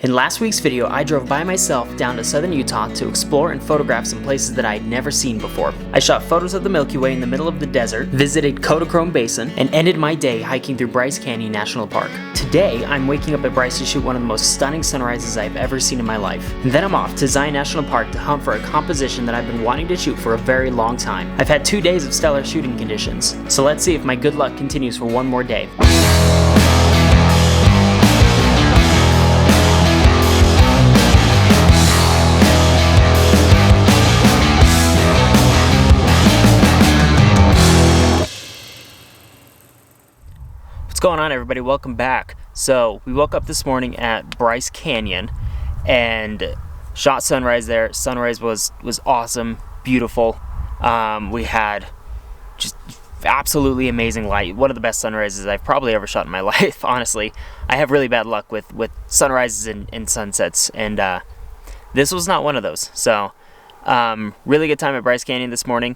In last week's video, I drove by myself down to southern Utah to explore and photograph some places that I had never seen before. I shot photos of the Milky Way in the middle of the desert, visited Kodachrome Basin, and ended my day hiking through Bryce Canyon National Park. Today, I'm waking up at Bryce to shoot one of the most stunning sunrises I've ever seen in my life. And then I'm off to Zion National Park to hunt for a composition that I've been wanting to shoot for a very long time. I've had 2 days of stellar shooting conditions, so let's see if my good luck continues for one more day. What's going on, everybody? Welcome back. So we woke up this morning at Bryce Canyon and shot sunrise there. Sunrise was awesome, beautiful. We had just absolutely amazing light. One of the best sunrises I've probably ever shot in my life, honestly. I have really bad luck with sunrises and sunsets, and this was not one of those. So really good time at Bryce Canyon this morning.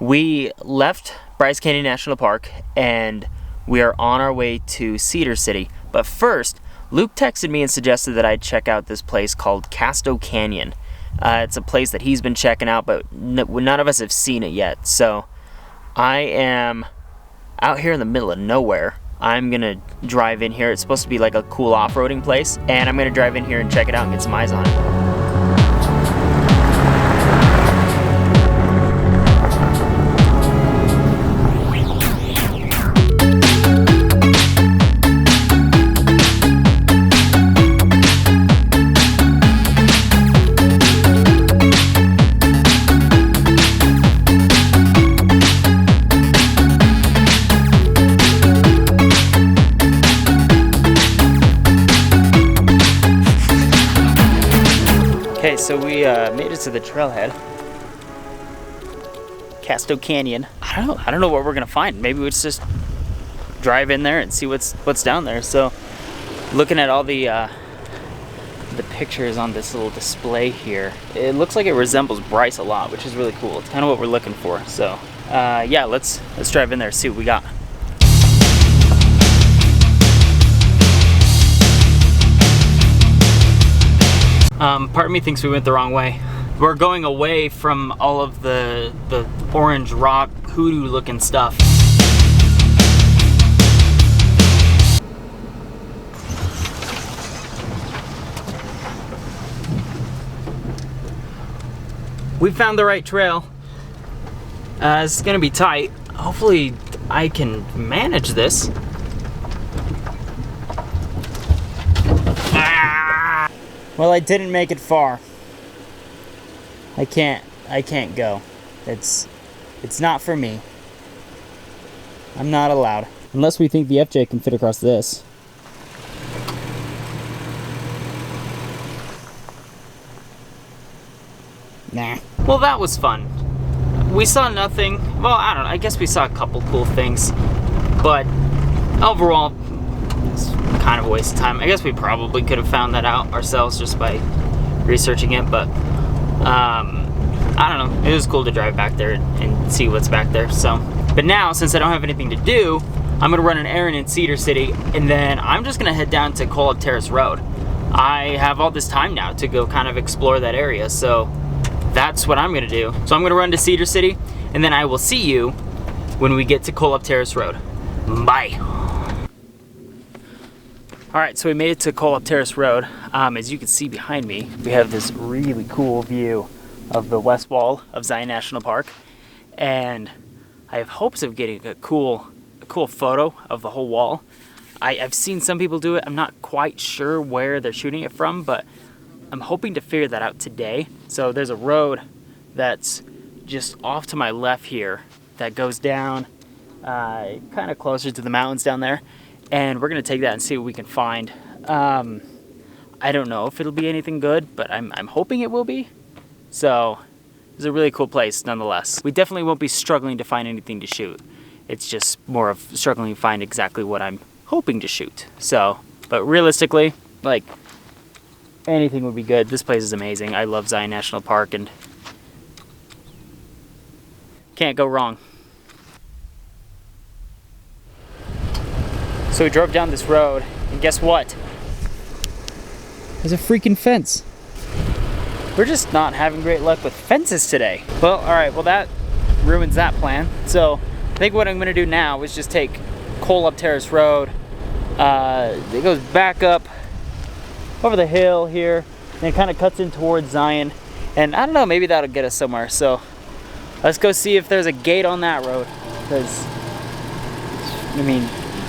We left Bryce Canyon National Park and we are on our way to Cedar City. But first, Luke texted me and suggested that I check out this place called Casto Canyon. It's a place that he's been checking out, but none of us have seen it yet. So I am out here in the middle of nowhere. I'm gonna drive in here. It's supposed to be like a cool off-roading place, and I'm gonna drive in here and check it out and get some eyes on it. Okay, so we made it to the trailhead, Casto Canyon. I don't know what we're gonna find. Maybe we just drive in there and see what's down there. So, looking at all the pictures on this little display here, it looks like it resembles Bryce a lot, which is really cool. It's kind of what we're looking for. So, yeah, let's drive in there and see what we got. Part of me thinks we went the wrong way. We're going away from all of the orange rock hoodoo looking stuff. We found the right trail. It's gonna be tight. Hopefully I can manage this. Well, I didn't make it far. I can't go. It's not for me. I'm not allowed. Unless we think the FJ can fit across this. Nah. Well, that was fun. We saw nothing. Well, I don't know. I guess we saw a couple cool things. But overall, it's kind of a waste of time. I guess we probably could have found that out ourselves just by researching it, but I don't know. It was cool to drive back there and see what's back there. So, but now, since I don't have anything to do, I'm gonna run an errand in Cedar City, and then I'm just gonna head down to Coleb Terrace Road. I have all this time now to go kind of explore that area, so that's what I'm gonna do. So I'm gonna run to Cedar City, and then I will see you when we get to Coleb Terrace Road. Bye. Alright, so we made it to Coleb Terrace Road. As you can see behind me, we have this really cool view of the west wall of Zion National Park. And I have hopes of getting a cool photo of the whole wall. I've seen some people do it. I'm not quite sure where they're shooting it from, but I'm hoping to figure that out today. So there's a road that's just off to my left here that goes down kind of closer to the mountains down there. And we're gonna take that and see what we can find. I don't know if it'll be anything good, but I'm hoping it will be. So it's a really cool place nonetheless. We definitely won't be struggling to find anything to shoot. It's just more of struggling to find exactly what I'm hoping to shoot. So, but realistically, like, anything would be good. This place is amazing. I love Zion National Park and can't go wrong. So we drove down this road, and guess what? There's a freaking fence. We're just not having great luck with fences today. Well, all right, well that ruins that plan. So I think what I'm gonna do now is just take Coal Up Terrace Road. It goes back up over the hill here, and it kind of cuts in towards Zion. And I don't know, maybe that'll get us somewhere. So let's go see if there's a gate on that road. Because, I mean,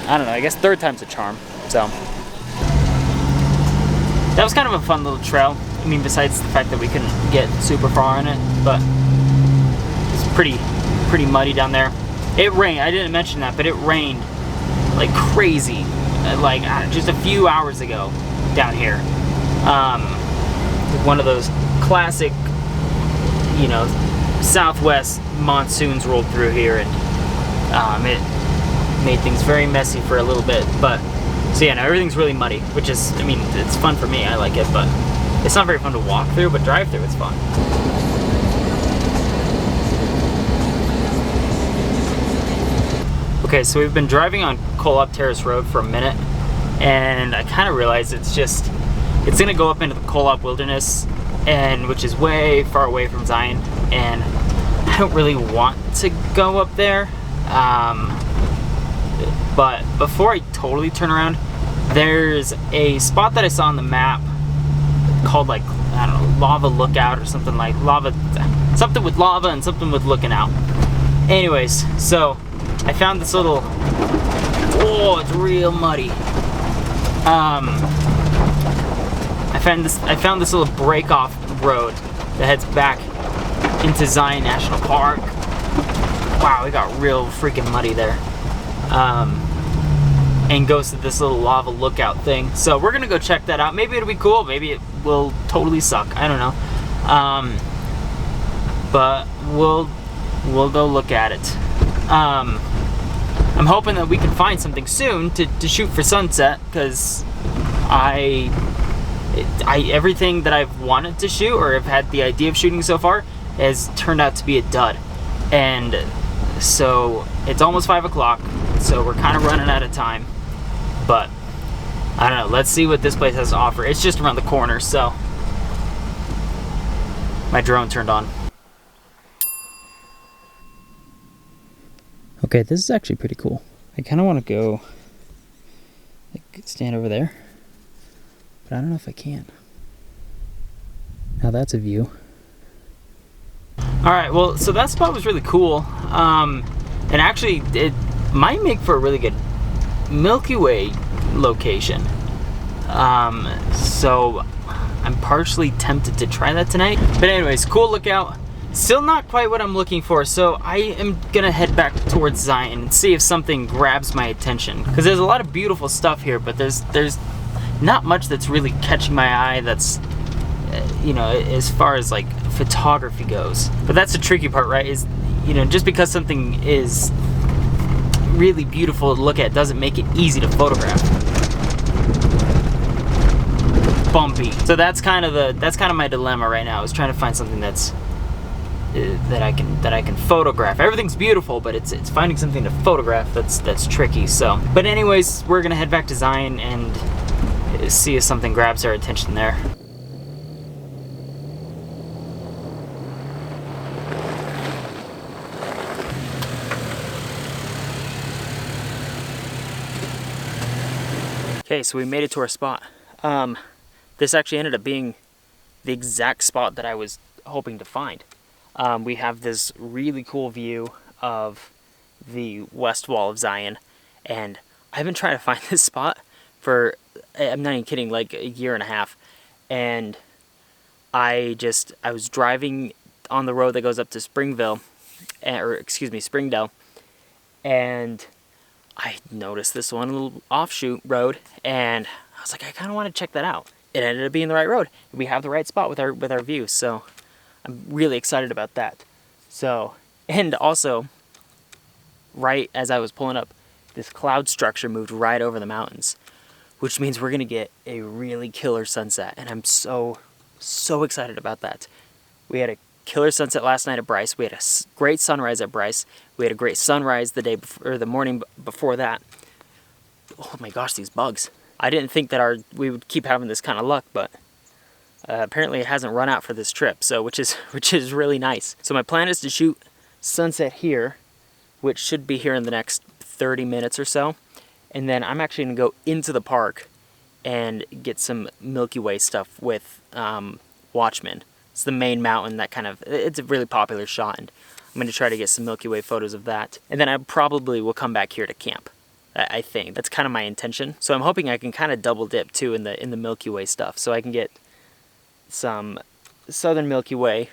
I don't know, I guess third time's a charm. So that was kind of a fun little trail. I mean, besides the fact that we couldn't get super far in it, but it's pretty muddy down there. It rained, I didn't mention that, but it rained like crazy, like just a few hours ago down here. One of those classic, you know, southwest monsoons rolled through here, and it made things very messy for a little bit. But so yeah, now everything's really muddy, which is, I mean, it's fun for me, I like it, but it's not very fun to walk through, but drive through it's fun. Okay, so we've been driving on Coal Up Terrace Road for a minute, and I kind of realized it's gonna go up into the Coal Up Wilderness, and which is way far away from Zion, and I don't really want to go up there. But before I totally turn around, there's a spot that I saw on the map called, like, I don't know, Lava Lookout or something, like something with lava and something with looking out. Anyways, so I found this little, oh, it's real muddy. I found this little break off road that heads back into Zion National Park. Wow, it got real freaking muddy there. And goes to this little lava lookout thing. So we're gonna go check that out. Maybe it'll be cool, maybe it will totally suck. I don't know. But we'll go look at it. I'm hoping that we can find something soon to shoot for sunset, because everything that I've wanted to shoot or have had the idea of shooting so far has turned out to be a dud. And so it's almost 5 o'clock, so we're kind of running out of time. But I don't know, let's see what this place has to offer. It's just around the corner, so my drone turned on. Okay, this is actually pretty cool. I kind of want to go, like, stand over there, but I don't know if I can. Now that's a view. Alright, well, so that spot was really cool. And actually, it might make for a really good Milky Way location. So I'm partially tempted to try that tonight. But anyways, cool lookout. Still not quite what I'm looking for, so I am gonna head back towards Zion and see if something grabs my attention. Because there's a lot of beautiful stuff here, but there's not much that's really catching my eye that's, you know, as far as like photography goes. But that's the tricky part, right? Is, you know, just because something is really beautiful to look at doesn't make it easy to photograph. Bumpy. So that's kind of my dilemma right now, is trying to find something that's that I can photograph. Everything's beautiful, but it's finding something to photograph that's tricky. So, but anyways, we're gonna head back to Zion and see if something grabs our attention there. Okay, so we made it to our spot. This actually ended up being the exact spot that I was hoping to find. We have this really cool view of the west wall of Zion, and I've been trying to find this spot for, I'm not even kidding, like a year and a half. And I was driving on the road that goes up to Springdale, and I noticed this one little offshoot road, and I was like, I kind of want to check that out. It ended up being the right road. We have the right spot with our view, so I'm really excited about that. So, and also, right as I was pulling up, this cloud structure moved right over the mountains, which means we're gonna get a really killer sunset, and I'm so excited about that. We had a killer sunset last night at Bryce. We had a great sunrise at Bryce. We had a great sunrise the day before, or the morning before that. Oh my gosh, these bugs. I didn't think that we would keep having this kind of luck, but apparently it hasn't run out for this trip, so which is really nice. So my plan is to shoot sunset here, which should be here in the next 30 minutes or so, and then I'm actually going to go into the park and get some Milky Way stuff with Watchman. It's the main mountain that it's a really popular shot, and I'm going to try to get some Milky Way photos of that. And then I probably will come back here to camp. I think that's kind of my intention. So I'm hoping I can kind of double dip too in the Milky Way stuff, so I can get some southern Milky Way,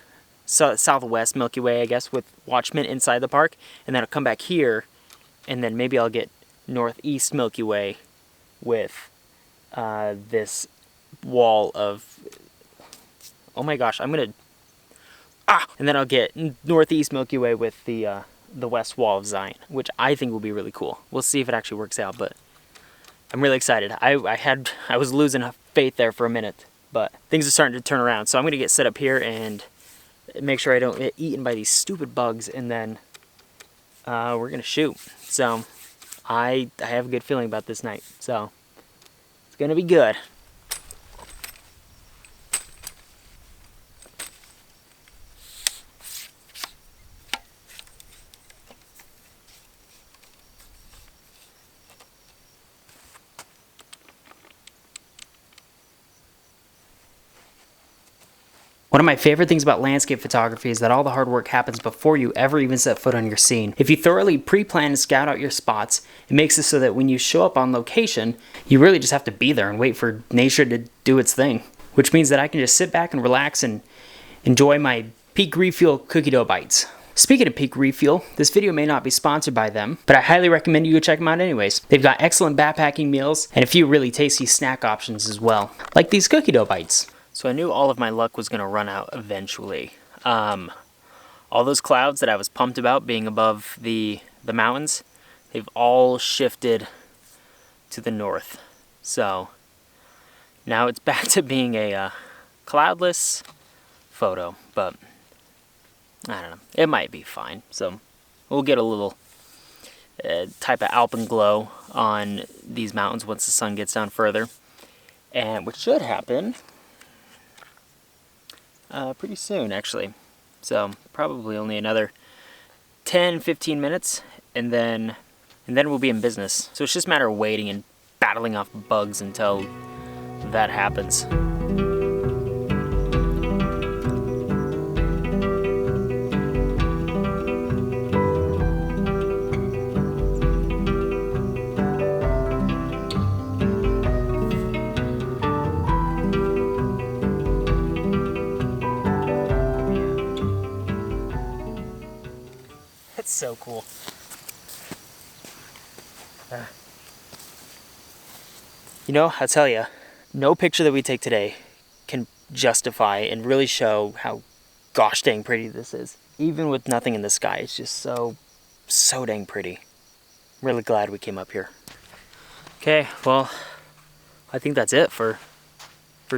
southwest Milky Way, I guess, with Watchman inside the park, and then I'll come back here, and then maybe I'll get northeast Milky Way with this wall of, oh my gosh, and then I'll get northeast Milky Way with the west wall of Zion, which I think will be really cool. We'll see if it actually works out, but I'm really excited. I was losing faith there for a minute, but things are starting to turn around. So I'm gonna get set up here and make sure I don't get eaten by these stupid bugs, and then we're gonna shoot. So I have a good feeling about this night, so it's gonna be good. One of my favorite things about landscape photography is that all the hard work happens before you ever even set foot on your scene. If you thoroughly pre-plan and scout out your spots, it makes it so that when you show up on location, you really just have to be there and wait for nature to do its thing. Which means that I can just sit back and relax and enjoy my Peak Refuel cookie dough bites. Speaking of Peak Refuel, this video may not be sponsored by them, but I highly recommend you go check them out anyways. They've got excellent backpacking meals and a few really tasty snack options as well, like these cookie dough bites. So I knew all of my luck was going to run out eventually. All those clouds that I was pumped about being above the mountains, they've all shifted to the north. So now it's back to being a cloudless photo, but I don't know. It might be fine. So we'll get a little type of alpenglow on these mountains once the sun gets down further. And what should happen pretty soon, actually. So probably only another 10-15 minutes, and then we'll be in business. So it's just a matter of waiting and battling off bugs until that happens. That's so cool. You know, I'll tell you, no picture that we take today can justify and really show how gosh dang pretty this is. Even with nothing in the sky, it's just so dang pretty. I'm really glad we came up here. Okay, well, I think that's it for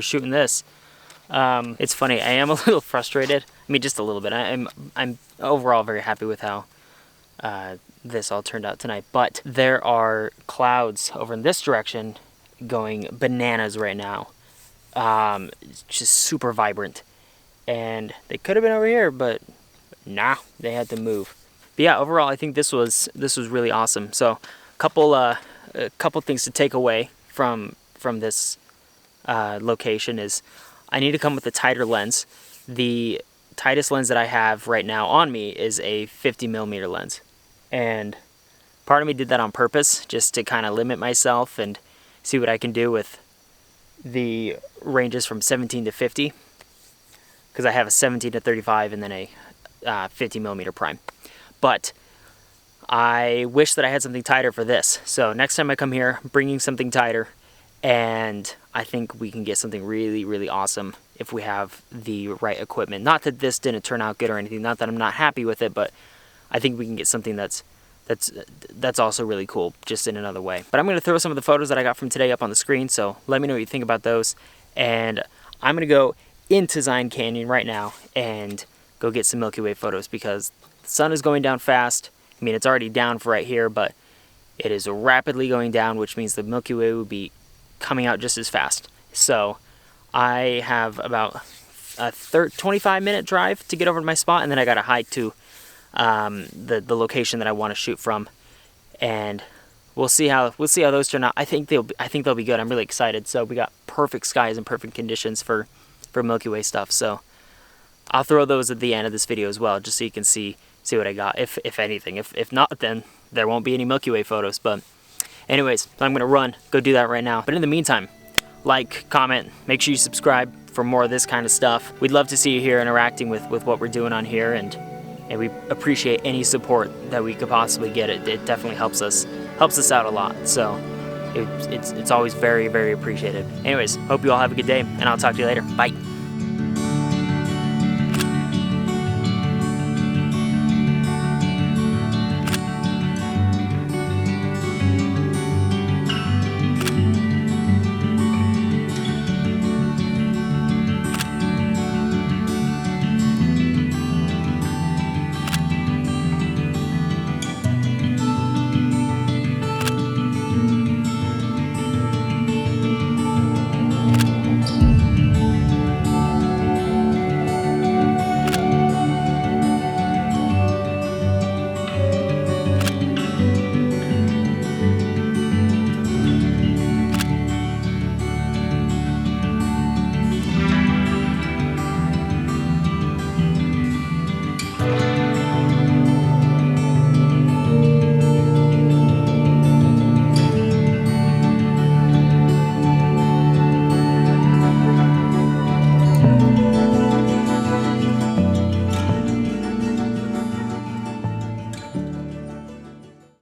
shooting this. It's funny, I am a little frustrated. I mean, just a little bit. I'm overall very happy with how this all turned out tonight. But there are clouds over in this direction going bananas right now. It's just super vibrant. And they could have been over here, but nah, they had to move. But yeah, overall, I think this was really awesome. So a couple things to take away from this location is I need to come with a tighter lens. The tightest lens that I have right now on me is a 50mm lens. And part of me did that on purpose, just to kind of limit myself and see what I can do with the ranges from 17 to 50. Because I have a 17 to 35 and then a 50mm prime. But I wish that I had something tighter for this. So next time I come here, I'm bringing something tighter. And I think we can get something really, really awesome if we have the right equipment. Not that this didn't turn out good or anything, not that I'm not happy with it, but I think we can get something that's also really cool, just in another way. But I'm going to throw some of the photos that I got from today up on the screen, so let me know what you think about those. And I'm going to go into Zion Canyon right now and go get some Milky Way photos, because the sun is going down fast. I mean, it's already down for right here, but it is rapidly going down, which means the Milky Way will be coming out just as fast. So I have about a 25-minute drive to get over to my spot, and then I got to hike to the location that I want to shoot from, and we'll see how those turn out. I think they'll be good. I'm really excited. So we got perfect skies and perfect conditions for Milky Way stuff. So I'll throw those at the end of this video as well, just so you can see what I got, if anything. If not, then there won't be any Milky Way photos. But anyways, so I'm gonna go do that right now. But in the meantime, like, comment, make sure you subscribe for more of this kind of stuff. We'd love to see you here interacting with what we're doing on here, and we appreciate any support that we could possibly get. It definitely helps us out a lot. So it's always very, very appreciated. Anyways, hope you all have a good day, and I'll talk to you later. Bye.